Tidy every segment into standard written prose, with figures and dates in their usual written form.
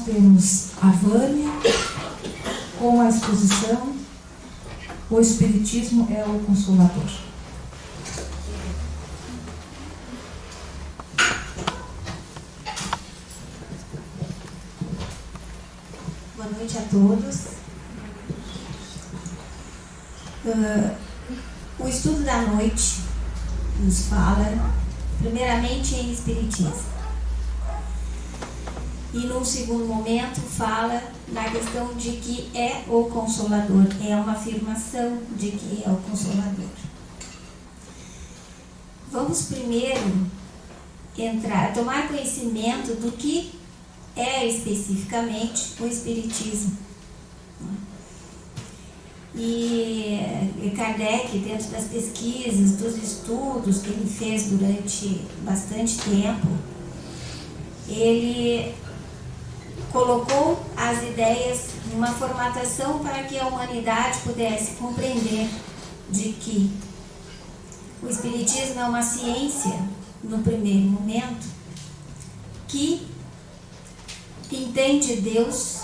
temos a Vânia com a exposição O Espiritismo é o Consolador. Boa noite a todos. O estudo da noite nos fala primeiramente em Espiritismo. E num segundo momento fala na questão de que é o Consolador, é uma afirmação de que é o Consolador. Vamos primeiro tomar conhecimento do que é especificamente o Espiritismo. E Kardec, dentro das pesquisas, dos estudos que ele fez durante bastante tempo, ele colocou as ideias numa formatação para que a humanidade pudesse compreender de que o Espiritismo é uma ciência, no primeiro momento, que entende Deus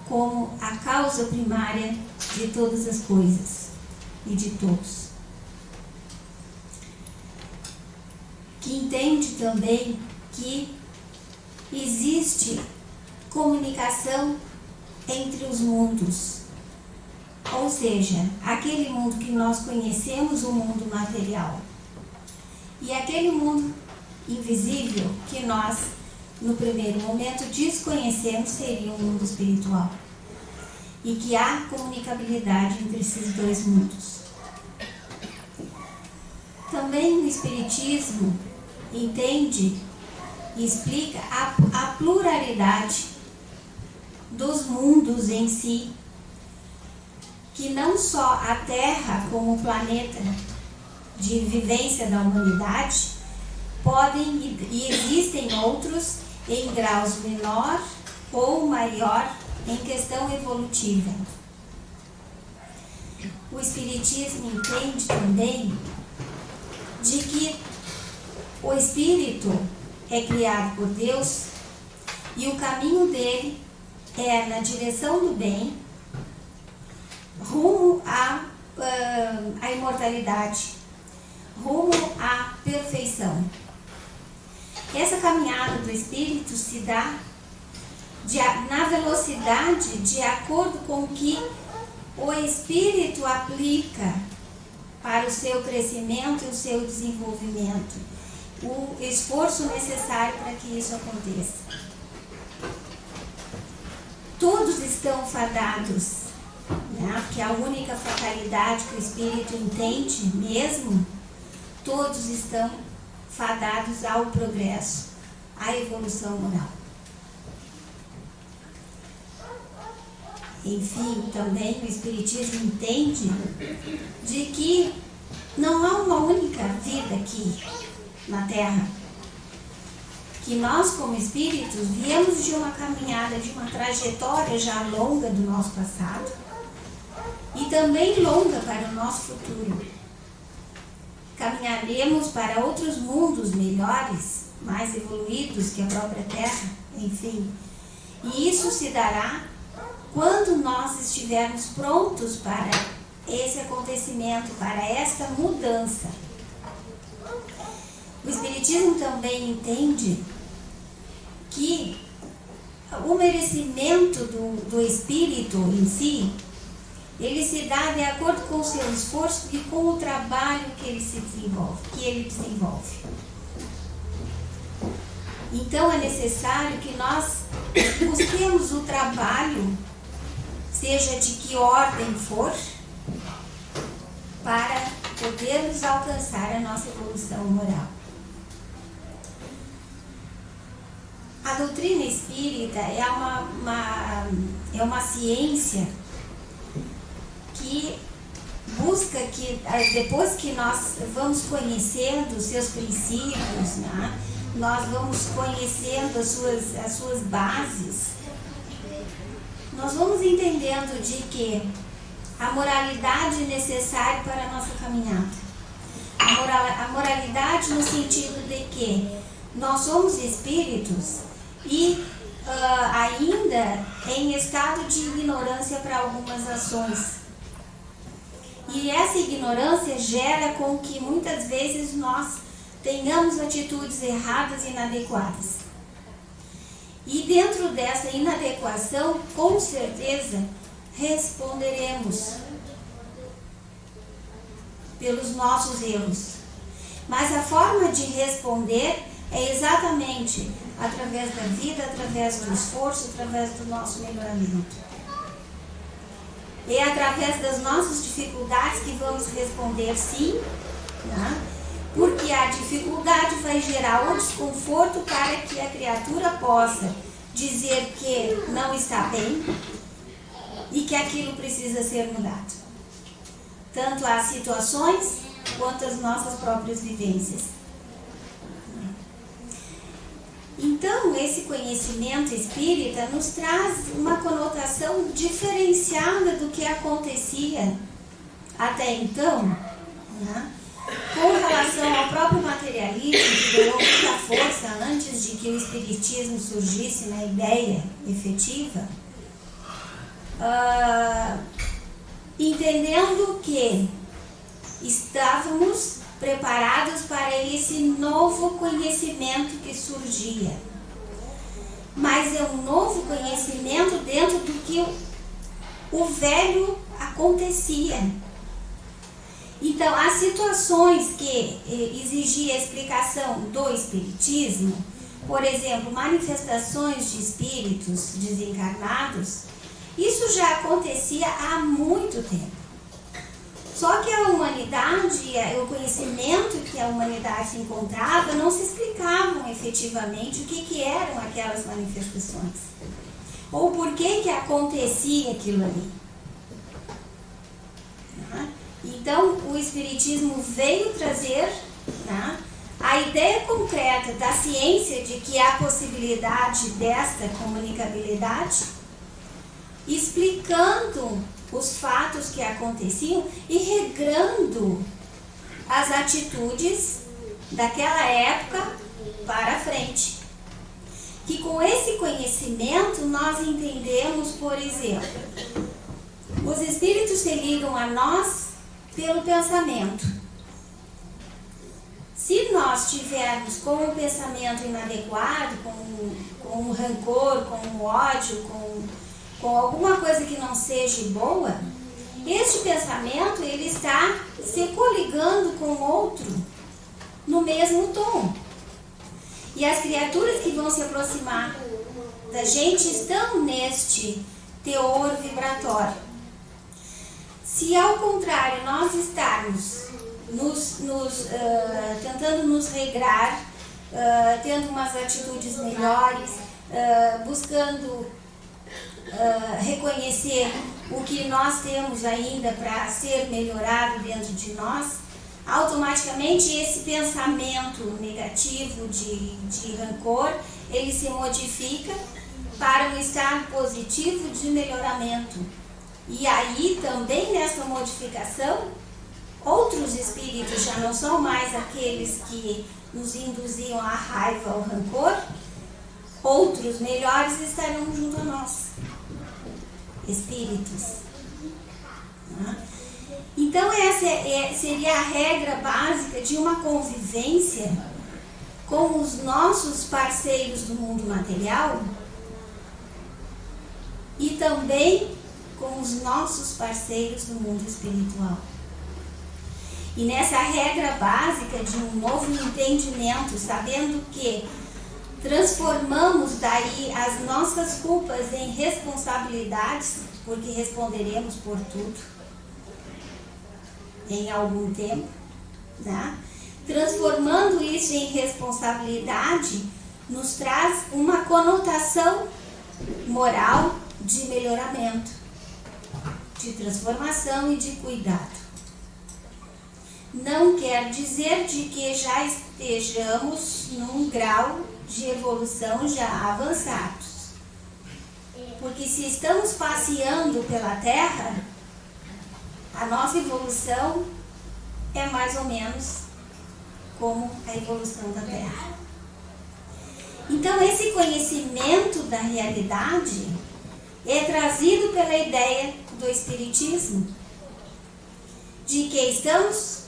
como a causa primária de todas as coisas e de todos. Que entende também que existe comunicação entre os mundos, ou seja, aquele mundo que nós conhecemos, o mundo material, e aquele mundo invisível que nós, no primeiro momento, desconhecemos, seria o mundo espiritual, e que há comunicabilidade entre esses dois mundos. Também o Espiritismo entende e explica a pluralidade dos mundos em si, que não só a Terra como planeta de vivência da humanidade podem e existem outros em graus menor ou maior em questão evolutiva. O Espiritismo entende também de que o espírito é criado por Deus e o caminho dele é na direção do bem, rumo à imortalidade, rumo à perfeição. Essa caminhada do espírito se dá na velocidade de acordo com o que o espírito aplica para o seu crescimento e o seu desenvolvimento, o esforço necessário para que isso aconteça. Todos estão fadados, né? Porque a única fatalidade que o espírito entende mesmo, todos estão fadados ao progresso, à evolução moral. Enfim, também o Espiritismo entende de que não há uma única vida aqui na Terra, que nós como espíritos viemos de uma caminhada, de uma trajetória já longa do nosso passado e também longa para o nosso futuro. Caminharemos para outros mundos melhores, mais evoluídos que a própria Terra, enfim. E isso se dará quando nós estivermos prontos para esse acontecimento, para esta mudança. O Espiritismo também entende que o merecimento do espírito em si, ele se dá de acordo com o seu esforço e com o trabalho que ele desenvolve. Então é necessário que nós busquemos o trabalho, seja de que ordem for, para podermos alcançar a nossa evolução moral. A doutrina espírita é uma ciência que busca que, depois que nós vamos conhecendo os seus princípios, né, nós vamos conhecendo as suas bases, nós vamos entendendo de que a moralidade é necessária para a nossa caminhada. A moralidade no sentido de que nós somos espíritos e ainda em estado de ignorância para algumas ações. E essa ignorância gera com que muitas vezes nós tenhamos atitudes erradas e inadequadas. E dentro dessa inadequação, com certeza, responderemos pelos nossos erros. Mas a forma de responder é exatamente através da vida, através do esforço, através do nosso melhoramento. É através das nossas dificuldades que vamos responder sim, né? Porque a dificuldade vai gerar o desconforto para que a criatura possa dizer que não está bem e que aquilo precisa ser mudado. Tanto as situações quanto as nossas próprias vivências. Então, esse conhecimento espírita nos traz uma conotação diferenciada do que acontecia até então, né? Com relação ao próprio materialismo, que ganhou muita força antes de que o espiritismo surgisse na ideia efetiva, entendendo que estávamos preparados para esse novo conhecimento que surgia. Mas é um novo conhecimento dentro do que o velho acontecia. Então, as situações que exigiam a explicação do espiritismo, por exemplo, manifestações de espíritos desencarnados, isso já acontecia há muito tempo. Só que a humanidade, o conhecimento que a humanidade encontrava, não se explicavam efetivamente o que eram aquelas manifestações. Ou por que acontecia aquilo ali. Então, o Espiritismo veio trazer, né, a ideia concreta da ciência de que há possibilidade desta comunicabilidade, explicando os fatos que aconteciam e regrando as atitudes daquela época para frente. Que com esse conhecimento nós entendemos, por exemplo, os espíritos se ligam a nós pelo pensamento. Se nós tivermos com um pensamento inadequado, com um rancor, com um ódio, com alguma coisa que não seja boa, este pensamento ele está se coligando com outro no mesmo tom. E as criaturas que vão se aproximar da gente estão neste teor vibratório. Se ao contrário nós estarmos tentando nos regrar, tendo umas atitudes melhores, buscando reconhecer o que nós temos ainda para ser melhorado dentro de nós, automaticamente esse pensamento negativo de rancor, ele se modifica para um estado positivo de melhoramento. E aí também nessa modificação, outros espíritos já não são mais aqueles que nos induziam à raiva, ao rancor, outros melhores estarão junto a nós, espíritos. Então essa seria a regra básica de uma convivência com os nossos parceiros do mundo material e também com os nossos parceiros do mundo espiritual. E nessa regra básica de um novo entendimento, sabendo que transformamos daí as nossas culpas em responsabilidades, porque responderemos por tudo em algum tempo, né? Transformando isso em responsabilidade, nos traz uma conotação moral de melhoramento, de transformação e de cuidado. Não quer dizer de que já estejamos num grau de evolução já avançados. Porque se estamos passeando pela Terra, a nossa evolução é mais ou menos como a evolução da Terra. Então esse conhecimento da realidade é trazido pela ideia do Espiritismo, de que estamos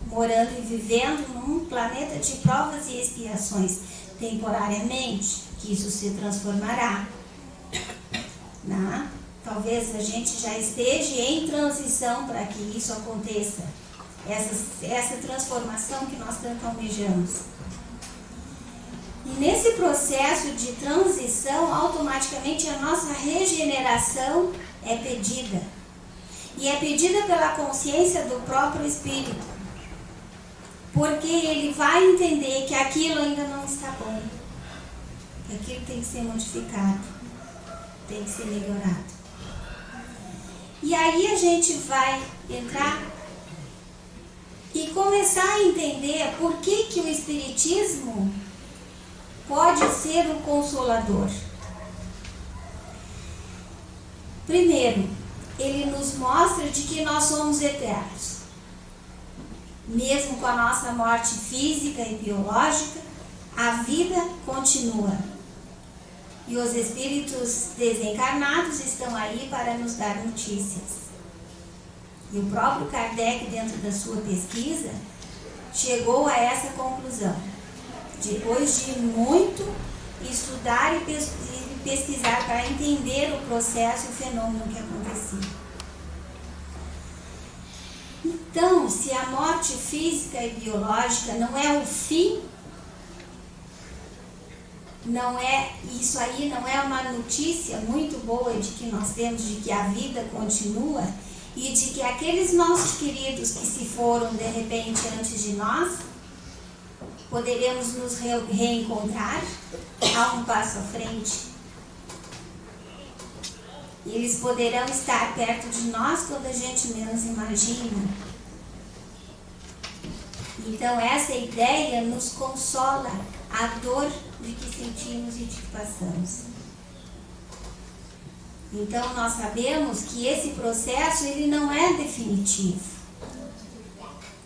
morando e vivendo num planeta de provas e expiações, temporariamente, que isso se transformará. Né? Talvez a gente já esteja em transição para que isso aconteça, essa transformação que nós tanto almejamos. E nesse processo de transição, automaticamente a nossa regeneração é pedida. E é pedida pela consciência do próprio Espírito. Porque ele vai entender que aquilo ainda não está bom. Que aquilo tem que ser modificado. Tem que ser melhorado. E aí a gente vai entrar e começar a entender por que o Espiritismo pode ser o consolador. Primeiro, ele nos mostra de que nós somos eternos. Mesmo com a nossa morte física e biológica, a vida continua. E os espíritos desencarnados estão aí para nos dar notícias. E o próprio Kardec, dentro da sua pesquisa, chegou a essa conclusão. Depois de muito estudar e pesquisar para entender o processo e o fenômeno que acontecia. Então, se a morte física e biológica não é o fim, isso aí não é uma notícia muito boa de que nós temos, de que a vida continua e de que aqueles nossos queridos que se foram de repente antes de nós, poderemos nos reencontrar a um passo à frente. E eles poderão estar perto de nós quando a gente menos imagina. Então essa ideia nos consola a dor de que sentimos e de que passamos. Então nós sabemos que esse processo ele não é definitivo.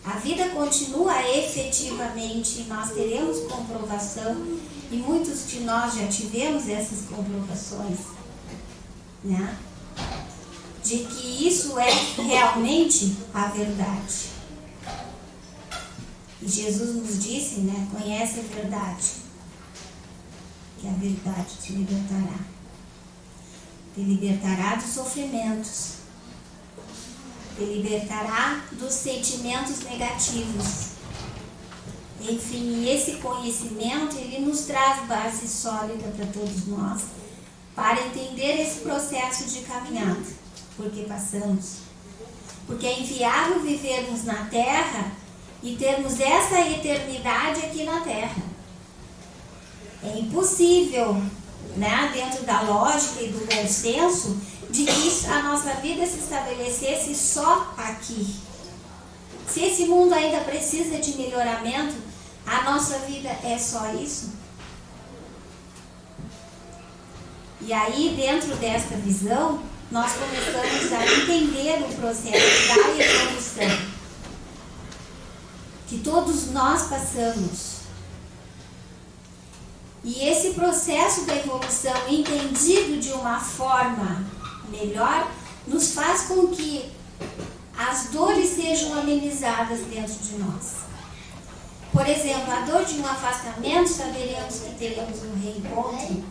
A vida continua efetivamente, nós teremos comprovação, e muitos de nós já tivemos essas comprovações, né? De que isso é realmente a verdade. E Jesus nos disse, né? Conhece a verdade, que a verdade te libertará. Te libertará dos sofrimentos. Te libertará dos sentimentos negativos. Enfim, esse conhecimento, ele nos traz base sólida para todos nós, para entender esse processo de caminhada, porque passamos. Porque é inviável vivermos na Terra e termos essa eternidade aqui na Terra. É impossível, né, dentro da lógica e do bom senso, de que a nossa vida se estabelecesse só aqui. Se esse mundo ainda precisa de melhoramento, a nossa vida é só isso? E aí, dentro desta visão, nós começamos a entender o processo da evolução que todos nós passamos. E esse processo da evolução, entendido de uma forma melhor, nos faz com que as dores sejam amenizadas dentro de nós. Por exemplo, a dor de um afastamento, saberemos que teremos um reencontro,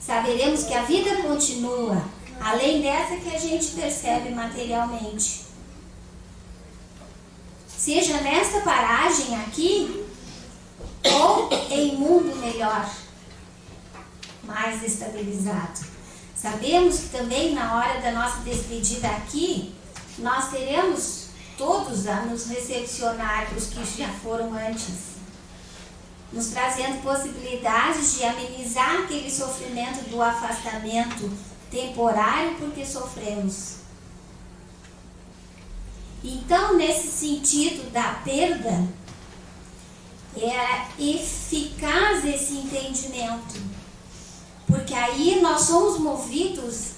saberemos que a vida continua, além dessa que a gente percebe materialmente. Seja nesta paragem aqui, ou em mundo melhor, mais estabilizado. Sabemos que também na hora da nossa despedida aqui, nós teremos todos a nos recepcionar, os que já foram antes, nos trazendo possibilidades de amenizar aquele sofrimento do afastamento temporário porque sofremos. Então, nesse sentido da perda, é eficaz esse entendimento, porque aí nós somos movidos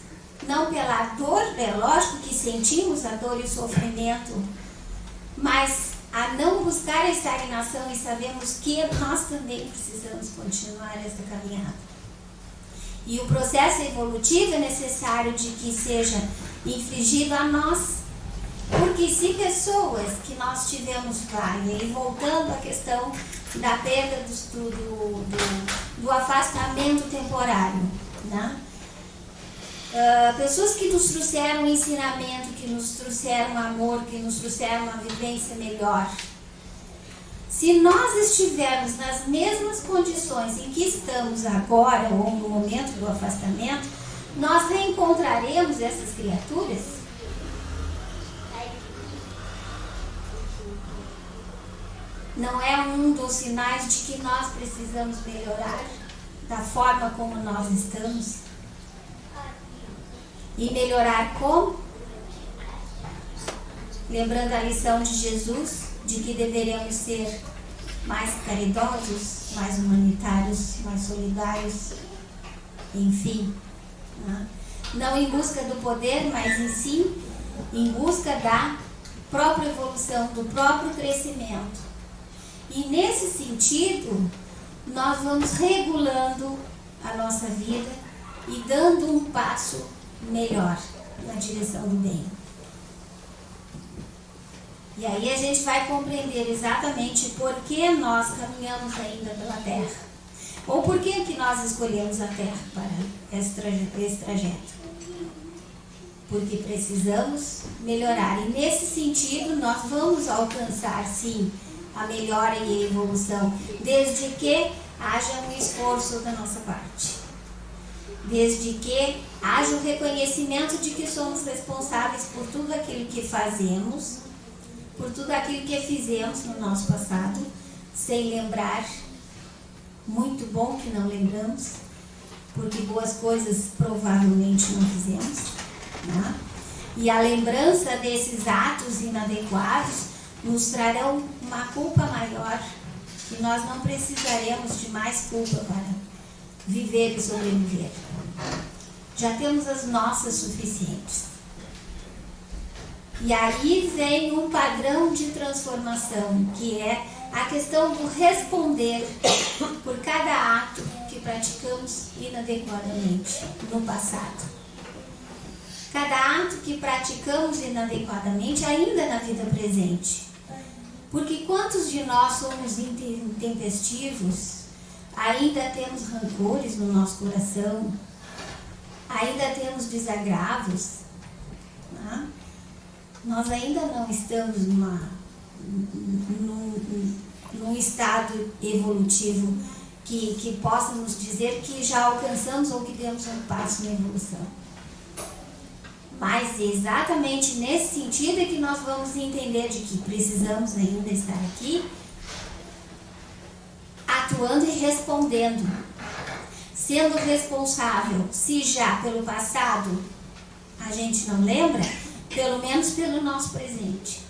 não pela dor, é lógico que sentimos a dor e o sofrimento, mas a não buscar a estagnação e sabemos que nós também precisamos continuar essa caminhada. E o processo evolutivo é necessário de que seja infligido a nós. Porque se pessoas que nós tivemos lá, e aí voltando à questão da perda do afastamento temporário, né? Pessoas que nos trouxeram ensinamento, que nos trouxeram amor, que nos trouxeram uma vivência melhor. Se nós estivermos nas mesmas condições em que estamos agora, ou no momento do afastamento, nós reencontraremos essas criaturas? Não é um dos sinais de que nós precisamos melhorar da forma como nós estamos? E melhorar como? Lembrando a lição de Jesus, de que deveremos ser mais caridosos, mais humanitários, mais solidários, enfim. Né? Não em busca do poder, mas em sim em busca da própria evolução, do próprio crescimento. E nesse sentido, nós vamos regulando a nossa vida e dando um passo melhor na direção do bem. E aí a gente vai compreender exatamente por que nós caminhamos ainda pela Terra. Ou por que nós escolhemos a Terra para esse trajeto. Porque precisamos melhorar. E nesse sentido nós vamos alcançar, sim, a melhora e a evolução, desde que haja um esforço da nossa parte. Desde que haja o reconhecimento de que somos responsáveis por tudo aquilo que fazemos, por tudo aquilo que fizemos no nosso passado, sem lembrar. Muito bom que não lembramos, porque boas coisas provavelmente não fizemos, né? E a lembrança desses atos inadequados nos trarão uma culpa maior, e nós não precisaremos de mais culpa para viver e sobreviver. Já temos as nossas suficientes. E aí vem um padrão de transformação, que é a questão do responder por cada ato que praticamos inadequadamente no passado. Cada ato que praticamos inadequadamente ainda na vida presente. Porque quantos de nós somos intempestivos, ainda temos rancores no nosso coração, ainda temos desagravos, né? Nós ainda não estamos num estado evolutivo que possa nos dizer que já alcançamos ou que demos um passo na evolução. Mas exatamente nesse sentido é que nós vamos entender de que precisamos ainda estar aqui, atuando e respondendo, sendo responsável, se já pelo passado a gente não lembra, pelo menos pelo nosso presente.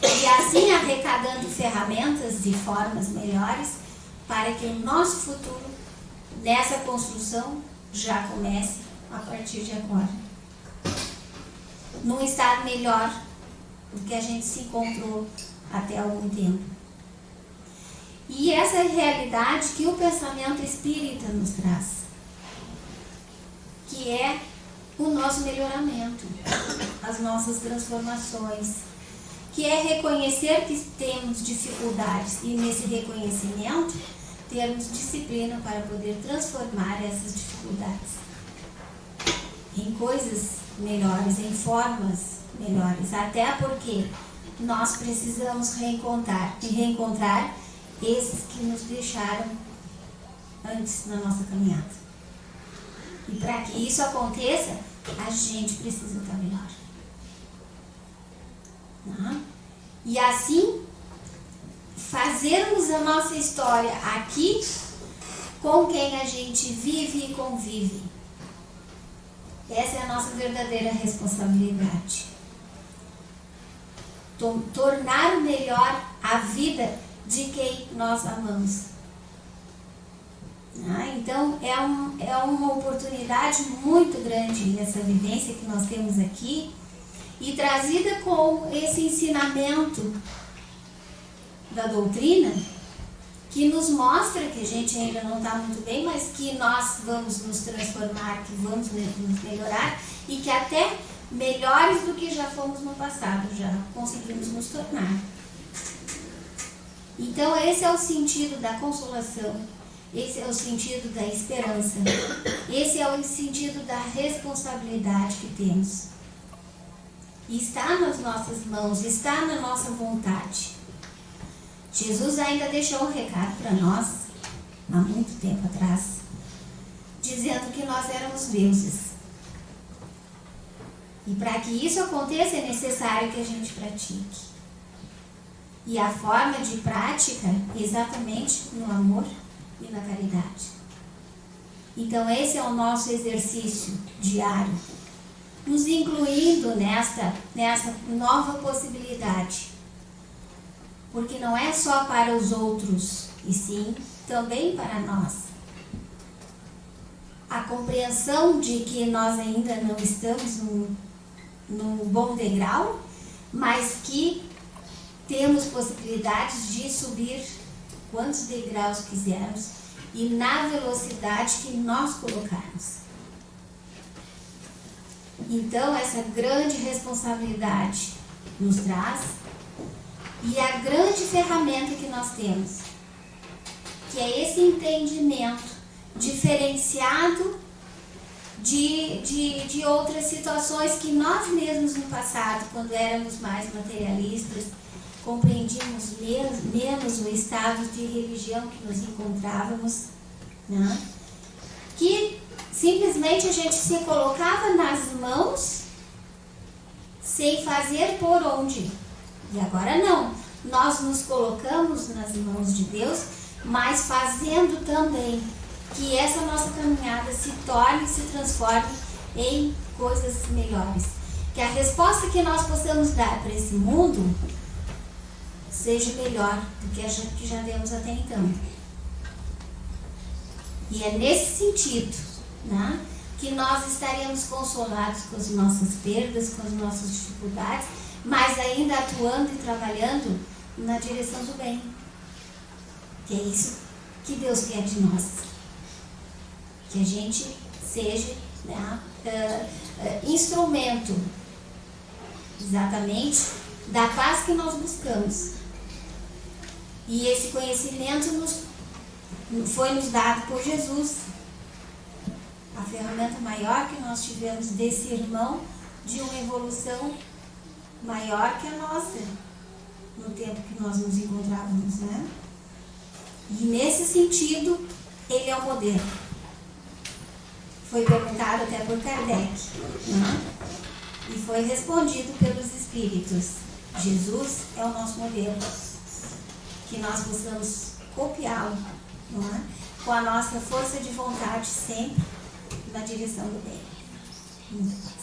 E assim arrecadando ferramentas e formas melhores para que o nosso futuro, nessa construção, já comece a partir de agora. Num estado melhor do que a gente se encontrou até algum tempo. E essa é a realidade que o pensamento espírita nos traz, que é o nosso melhoramento, as nossas transformações, que é reconhecer que temos dificuldades e nesse reconhecimento termos disciplina para poder transformar essas dificuldades em coisas melhores, em formas melhores, até porque nós precisamos reencontrar esses que nos deixaram antes na nossa caminhada. E para que isso aconteça, a gente precisa estar melhor. Não? E assim, fazermos a nossa história aqui com quem a gente vive e convive. Essa é a nossa verdadeira responsabilidade. Tornar melhor a vida de quem nós amamos. Então é uma oportunidade muito grande essa vivência que nós temos aqui, e trazida com esse ensinamento da doutrina, que nos mostra que a gente ainda não está muito bem, mas que nós vamos nos transformar, que vamos nos melhorar e que até melhores do que já fomos no passado, já conseguimos nos tornar. Então esse é o sentido da consolação, esse é o sentido da esperança, esse é o sentido da responsabilidade que temos. E está nas nossas mãos, está na nossa vontade. Jesus ainda deixou um recado para nós, há muito tempo atrás, dizendo que nós éramos deuses. E para que isso aconteça é necessário que a gente pratique. E a forma de prática é exatamente no amor e na caridade. Então esse é o nosso exercício diário, nos incluindo nessa nova possibilidade. Porque não é só para os outros, e sim também para nós. A compreensão de que nós ainda não estamos num bom degrau, mas que temos possibilidades de subir quantos degraus quisermos e na velocidade que nós colocarmos. Então, essa grande responsabilidade nos traz. E a grande ferramenta que nós temos, que é esse entendimento diferenciado de outras situações que nós mesmos no passado, quando éramos mais materialistas, compreendíamos menos o estado de religião que nos encontrávamos, né? Que simplesmente a gente se colocava nas mãos sem fazer por onde. E agora não, nós nos colocamos nas mãos de Deus, mas fazendo também que essa nossa caminhada se torne, se transforme em coisas melhores. Que a resposta que nós possamos dar para esse mundo seja melhor do que a que já demos até então. E é nesse sentido, né, que nós estaremos consolados com as nossas perdas, com as nossas dificuldades, mas ainda atuando e trabalhando na direção do bem. Que é isso que Deus quer de nós. Que a gente seja, né, instrumento exatamente da paz que nós buscamos. E esse conhecimento foi nos dado por Jesus. A ferramenta maior que nós tivemos desse irmão de uma evolução maior que a nossa, no tempo que nós nos encontrávamos, né? E nesse sentido, ele é o modelo. Foi perguntado até por Kardec, né? E foi respondido pelos Espíritos. Jesus é o nosso modelo. Que nós possamos copiá-lo, não é? Com a nossa força de vontade sempre na direção do bem. Muita paz.